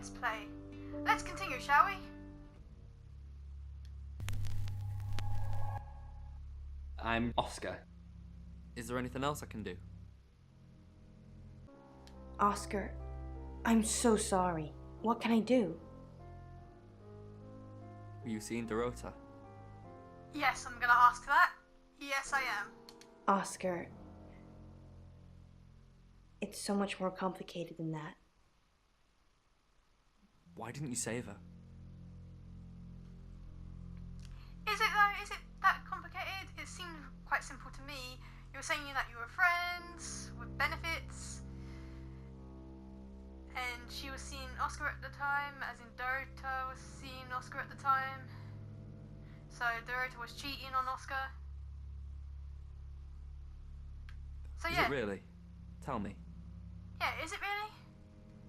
let's play. Let's continue, shall we? I'm Oscar. Is there anything else I can do? Oscar, I'm so sorry. What can I do? Were you seeing Dorota? Yes, I'm gonna ask that. Yes, I am. Oscar, it's so much more complicated than that. Why didn't you save her? Is it though? Is it that complicated? It seemed quite simple to me. You were saying that you were friends with benefits, and she was seeing Oscar at the time, as in Dorota was seeing Oscar at the time. So Dorota was cheating on Oscar. So Is yeah. it really? Tell me. Yeah, is it really?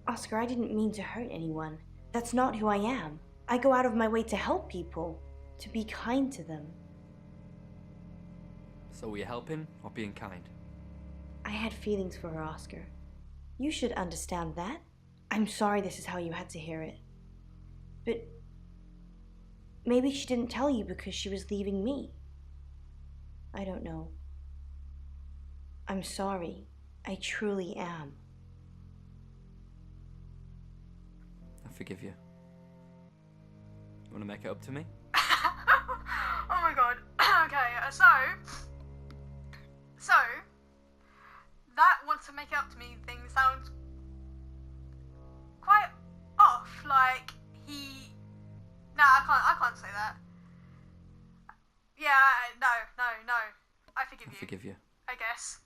Oscar, I didn't mean to hurt anyone. That's not who I am. I go out of my way to help people, to be kind to them. So were you helping or being kind? I had feelings for her, Oscar. You should understand that. I'm sorry this is how you had to hear it. But maybe she didn't tell you because she was leaving me. I don't know. I'm sorry. I truly am. I forgive you. You want to make it up to me? Oh my god. Okay, so that wants to make it up to me thing sounds quite off. Like he. Nah, I can't say that. Yeah, no. I forgive I you. forgive you. I guess.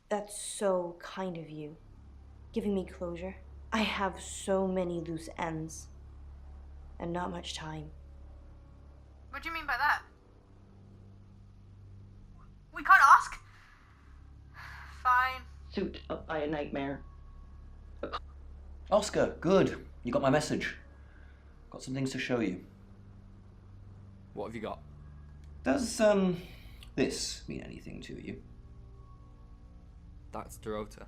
That's so kind of you. Giving me closure. I have so many loose ends. And not much time. What do you mean by that? We can't ask? Fine. Souped up by a nightmare. Oscar, good. You got my message. Got some things to show you. What have you got? Does, this mean anything to you? That's Dorota.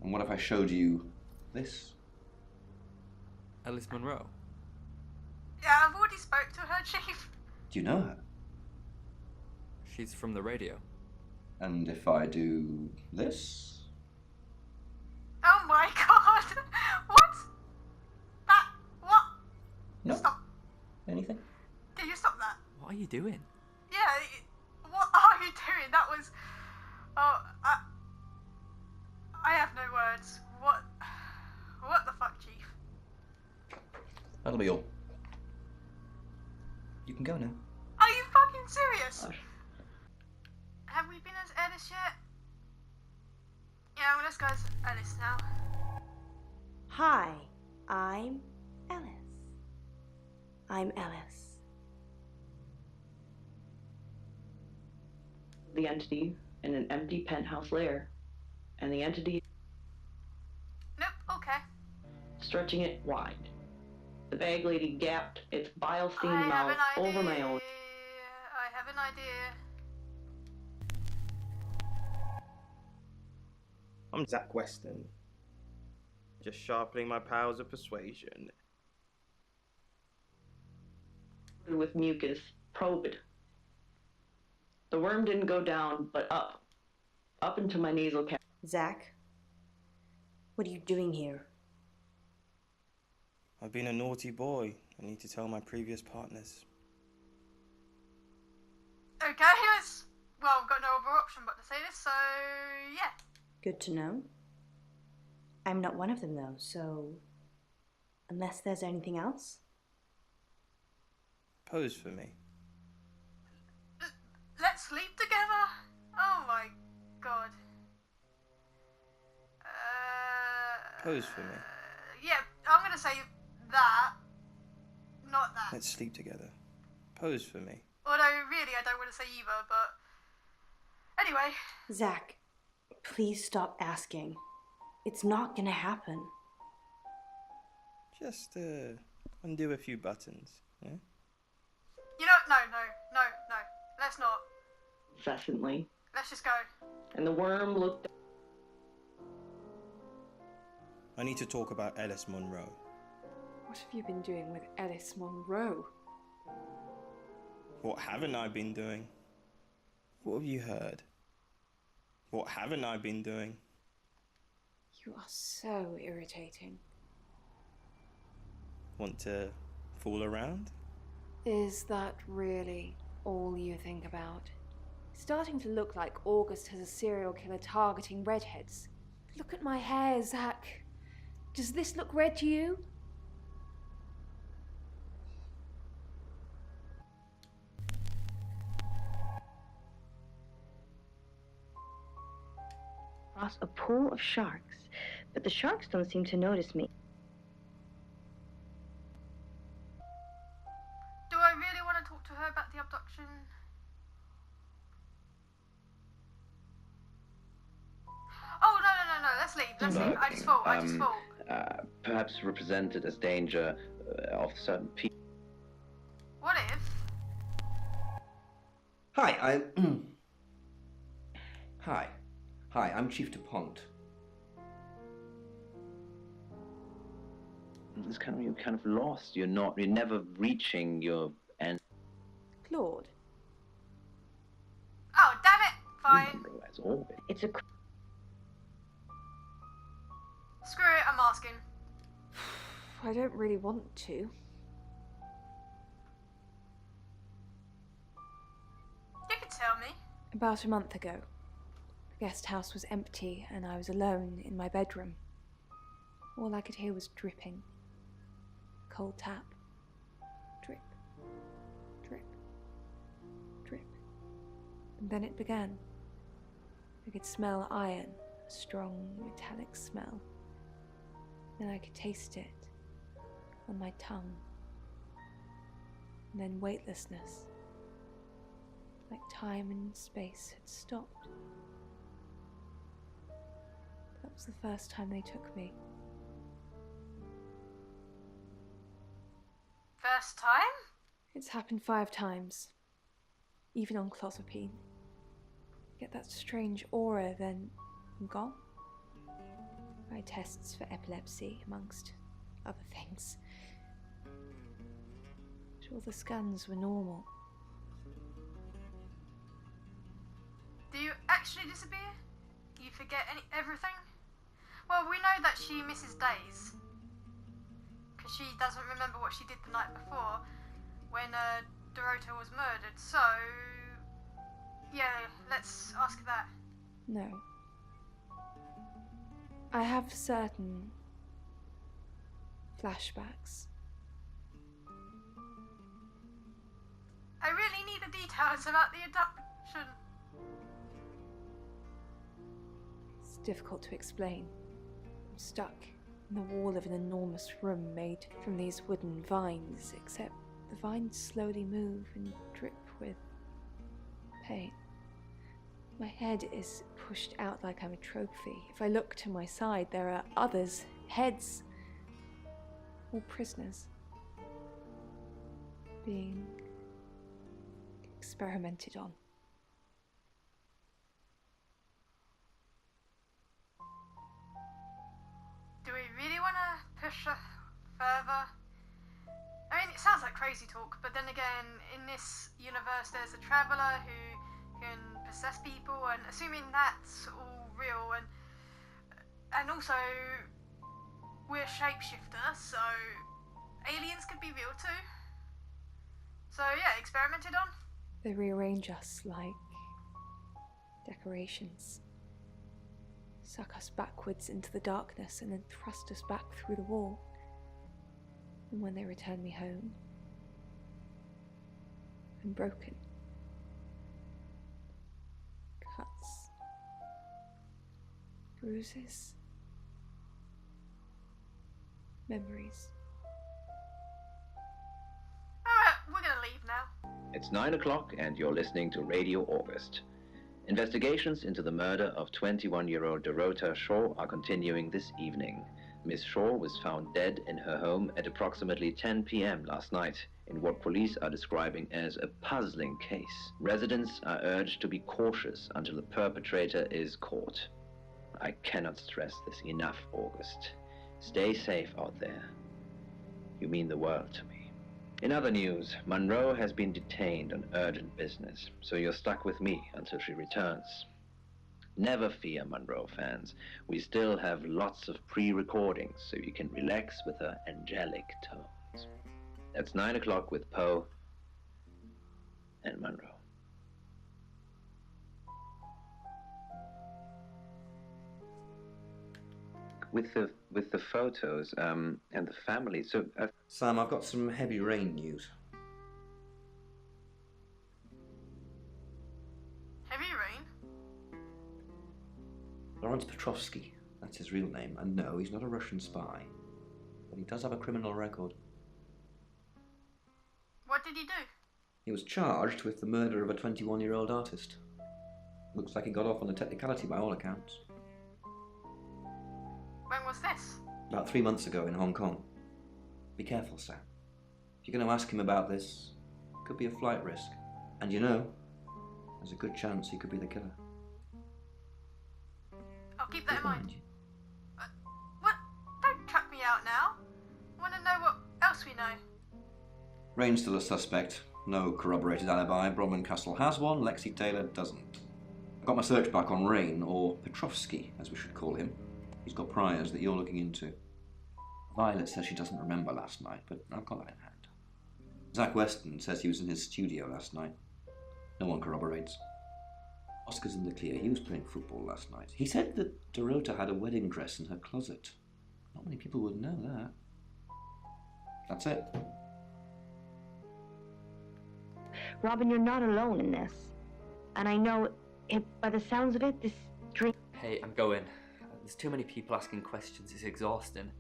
And what if I showed you this? Ellis Monroe. Yeah, I've already spoke to her, Chief. Do you know her? She's from the radio. And if I do this? Oh my god! What? That. What? No. Stop. Anything? Can you stop that? What are you doing? Yeah, what are you doing? That was. Oh, I have no words. What? What the fuck, Chief? That'll be all. You can go now. Are you fucking serious? Hush. Have we been as Ellis yet? Yeah, well, let's go as Ellis now. Hi, I'm Ellis. I'm Ellis. The entity in an empty penthouse lair. And the entity Nope, okay. stretching it wide. The bag lady gapped its bile-stained I have mouth an idea. over my own. I have an idea. I'm Zach Weston. Just sharpening my powers of persuasion. With mucus, probe it. The worm didn't go down, but up into my nasal cavity. Zach, what are you doing here? I've been a naughty boy. I need to tell my previous partners. Okay, well, we've got no other option but to say this, so yeah. Good to know. I'm not one of them though, so unless there's anything else? Pose for me. Let's sleep together? Oh my god. Pose for me. Yeah, I'm gonna say that, not that. Let's sleep together. Pose for me. Although, really, I don't want to say either, but... Anyway. Zach, please stop asking. It's not gonna happen. Just undo a few buttons. Yeah? You know, no. Let's not. Incessantly. Let's just go. And the worm looked. I need to talk about Ellis Monroe. What have you been doing with Ellis Monroe? What haven't I been doing? What have you heard? What haven't I been doing? You are so irritating. Want to fool around? Is that really all you think about? It's starting to look like August has a serial killer targeting redheads. Look at my hair, Zach. Does this look red to you? Across a pool of sharks, but the sharks don't seem to notice me. Do I really want to talk to her about the abduction? Oh, no, let's leave, let's leave. I just thought. Perhaps represented as danger of certain people. What if? Hi, Hi, I'm Chief DuPont. It's you're kind of lost. You're never reaching your end. Claude. Oh, damn it! Fine. As always. It's a Screw it, I'm asking. I don't really want to. You could tell me. About a month ago, the guest house was empty and I was alone in my bedroom. All I could hear was dripping. Cold tap. Drip. Drip. Drip. And then it began. I could smell iron, a strong metallic smell. Then I could taste it on my tongue. And then weightlessness. Like time and space had stopped. That was the first time they took me. First time? It's happened 5 times. Even on clozapine. Get that strange aura, then I'm gone. Eye tests for epilepsy, amongst other things. Sure, the scans were normal. Do you actually disappear? You forget everything? Well, we know that she misses days. Because she doesn't remember what she did the night before when Dorota was murdered. So, yeah, let's ask that. No. I have certain flashbacks. I really need the details about the abduction. It's difficult to explain. I'm stuck in the wall of an enormous room made from these wooden vines, except the vines slowly move and drip with pain. My head is pushed out like I'm a trophy. If I look to my side, there are others, heads, all prisoners, being experimented on. Do we really want to push further? I mean, it sounds like crazy talk, but then again, in this universe there's a traveller who can possess people, and assuming that's all real, and also we're shapeshifter, so aliens could be real too. So yeah, experimented on. They rearrange us like decorations, suck us backwards into the darkness and then thrust us back through the wall. And when they return me home, I'm broken. Cuts, bruises, memories. Alright, we're gonna leave now. It's 9 o'clock and you're listening to Radio August. Investigations into the murder of 21-year-old Dorota Shaw are continuing this evening. Miss Shaw was found dead in her home at approximately 10 p.m. last night in what police are describing as a puzzling case. Residents are urged to be cautious until the perpetrator is caught. I cannot stress this enough, August. Stay safe out there. You mean the world to me. In other news, Monroe has been detained on urgent business, so you're stuck with me until she returns. Never fear, Monroe fans. We still have lots of pre-recordings, so you can relax with her angelic tones. That's 9 o'clock with Poe and Monroe. With the photos and the family, so Sam, I've got some heavy rain news. Heavy rain? Lawrence Petrovsky, that's his real name, and no, he's not a Russian spy, but he does have a criminal record. What did he do? He was charged with the murder of a 21-year-old artist. Looks like he got off on a technicality by all accounts. When was this? About 3 months ago in Hong Kong. Be careful, Sam. If you're going to ask him about this, it could be a flight risk. And you know, there's a good chance he could be the killer. I'll keep that in Good mind. mind. What? Don't trap me out now. I want to know what else we know. Rain's still a suspect. No corroborated alibi. Bronwyn Castle has one, Lexi Taylor doesn't. I've got my search back on Rain, or Petrovsky, as we should call him. He's got priors that you're looking into. Violet says she doesn't remember last night, but I've got that in hand. Zach Weston says he was in his studio last night. No one corroborates. Oscar's in the clear. He was playing football last night. He said that Dorota had a wedding dress in her closet. Not many people would know that. That's it. Robin, you're not alone in this. And I know, by the sounds of it, this dream... Hey, I'm going. There's too many people asking questions, it's exhausting.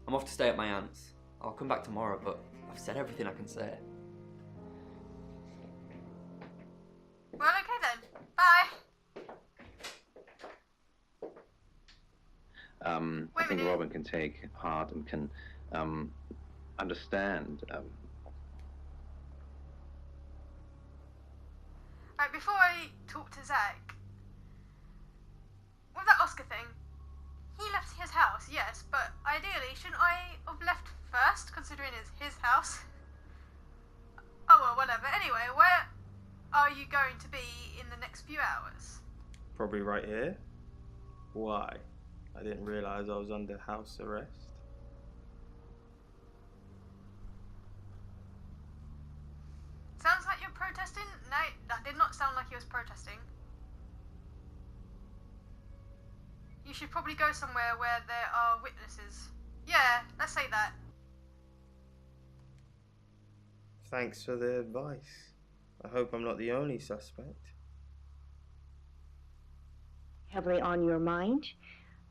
I'm off to stay at my aunt's. I'll come back tomorrow, but I've said everything I can say. Well, okay then. Bye. I think Robin can take heart and can understand. Right, before I talk to Zach, with that Oscar thing, he left his house, yes, but ideally, shouldn't I have left first, considering it's his house? Oh well, whatever. Anyway, where are you going to be in the next few hours? Probably right here. Why? I didn't realise I was under house arrest. Sounds like you're protesting? No, that did not sound like he was protesting. You should probably go somewhere where there are witnesses. Yeah, let's say that. Thanks for the advice. I hope I'm not the only suspect. heavily on your mind,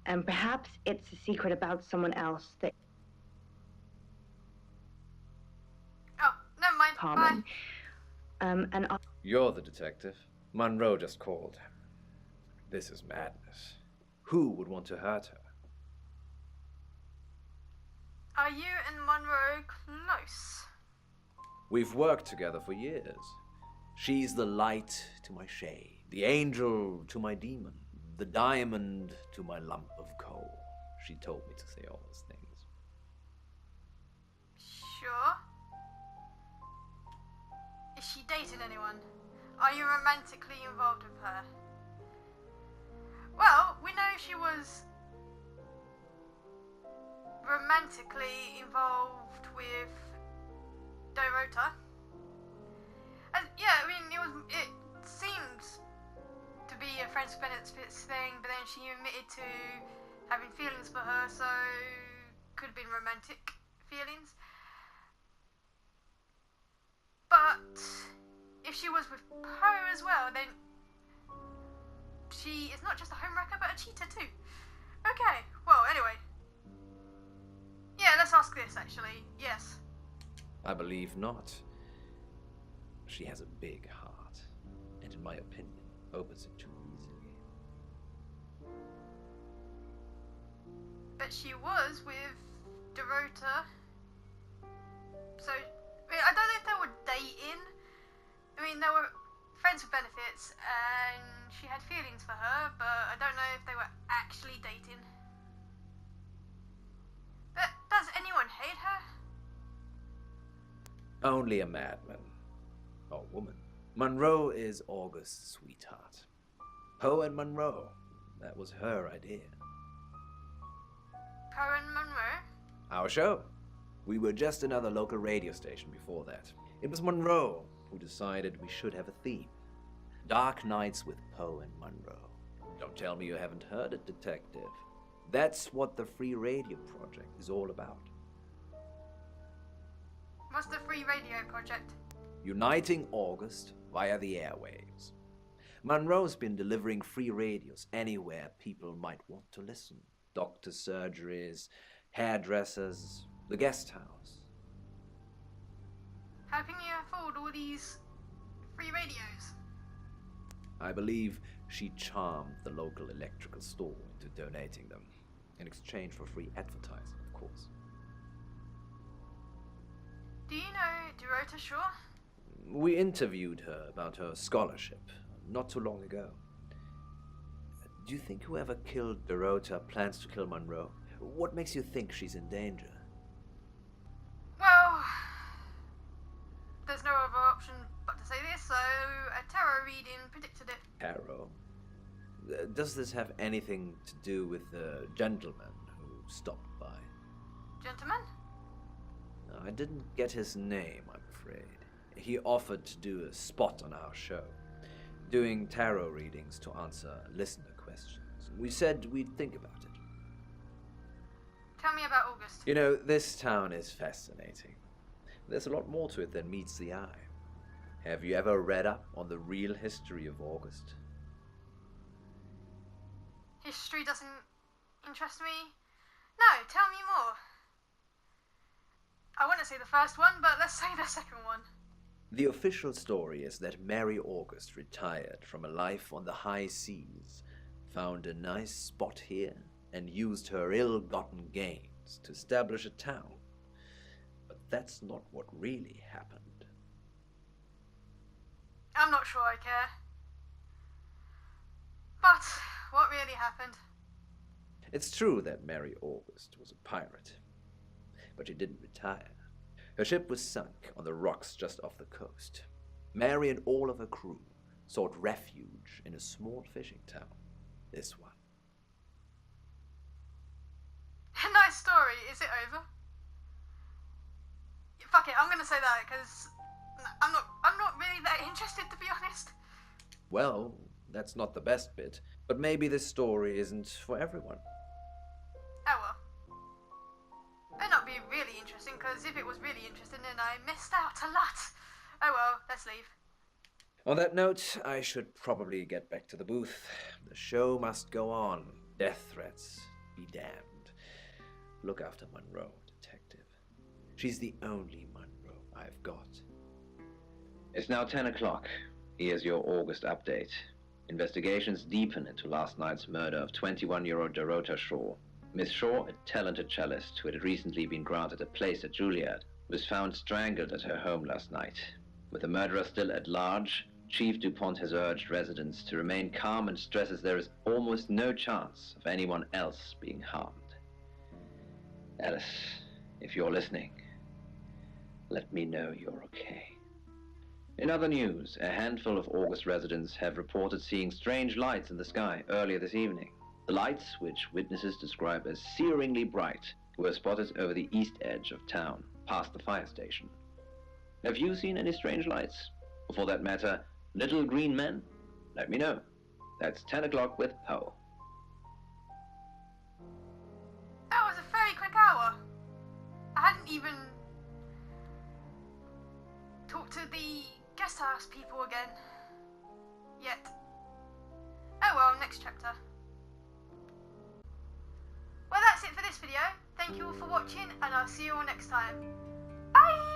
and perhaps it's a secret about someone else that Oh, never mind. common. Bye. And You're the detective. Monroe just called. This is madness. Who would want to hurt her? Are you and Monroe close? We've worked together for years. She's the light to my shade, the angel to my demon, the diamond to my lump of coal. She told me to say all those things. Sure. Is she dating anyone? Are you romantically involved with her? Well, we know she was romantically involved with Dorota. And yeah, I mean, it seems to be a friends with benefits thing, but then she admitted to having feelings for her, so could have been romantic feelings. But if she was with Poe as well, then she is not just a homewrecker, but a cheater too. Okay, well, anyway. Yeah, let's ask this, actually. Yes. I believe not. She has a big heart, and in my opinion, opens it too easily. But she was with Dorota. So, I mean, I don't know if they were dating. I mean, they were friends with benefits, and she had feelings for her, but I don't know if they were actually dating. But does anyone hate her? Only a madman. Or woman. Monroe is August's sweetheart. Poe and Monroe. That was her idea. Poe and Monroe? Our show. We were just another local radio station before that. It was Monroe who decided we should have a theme. Dark Nights with Poe and Monroe. Don't tell me you haven't heard it, detective. That's what the Free Radio Project is all about. What's the Free Radio Project? Uniting August via the airwaves. Monroe's been delivering free radios anywhere people might want to listen. Doctor surgeries, hairdressers, the guest house. How can you afford all these free radios? I believe she charmed the local electrical store into donating them, in exchange for free advertising, of course. Do you know Dorota Shaw? We interviewed her about her scholarship not too long ago. Do you think whoever killed Dorota plans to kill Monroe? What makes you think she's in danger? Well, there's no other option but to say this, so a tarot reading predicted it. Tarot? Does this have anything to do with the gentleman who stopped by? Gentlemen? I didn't get his name, I'm afraid. He offered to do a spot on our show, doing tarot readings to answer listener questions. We said we'd think about it. Tell me about August. You know, this town is fascinating. There's a lot more to it than meets the eye. Have you ever read up on the real history of August? History doesn't interest me. No, tell me more. I want to say the first one, but let's say the second one. The official story is that Mary August retired from a life on the high seas, found a nice spot here, and used her ill-gotten gains to establish a town. But that's not what really happened. I'm not sure I care. But what really happened? It's true that Mary August was a pirate, but she didn't retire. Her ship was sunk on the rocks just off the coast. Mary and all of her crew sought refuge in a small fishing town. This one. Nice story. Is it over? Fuck it, I'm gonna say that because I'm not really that interested, to be honest. Well, that's not the best bit, but maybe this story isn't for everyone. Oh well. Better not be really interesting, because if it was really interesting, then I missed out a lot. Oh well, let's leave. On that note, I should probably get back to the booth. The show must go on. Death threats be damned. Look after Monroe, detective. She's the only Monroe I've got. It's now 10 o'clock. Here's your August update. Investigations deepen into last night's murder of 21-year-old Dorota Shaw. Miss Shaw, a talented cellist who had recently been granted a place at Juilliard, was found strangled at her home last night. With the murderer still at large, Chief DuPont has urged residents to remain calm and stresses there is almost no chance of anyone else being harmed. Alice, if you're listening, let me know you're okay. In other news, a handful of August residents have reported seeing strange lights in the sky earlier this evening. The lights, which witnesses describe as searingly bright, were spotted over the east edge of town, past the fire station. Have you seen any strange lights? Or for that matter, little green men? Let me know. That's 10 o'clock with Poe. That was a very quick hour. I hadn't even talked to the guest house people again. Yet. Oh well, next chapter. Well, that's it for this video. Thank you all for watching, and I'll see you all next time. Bye!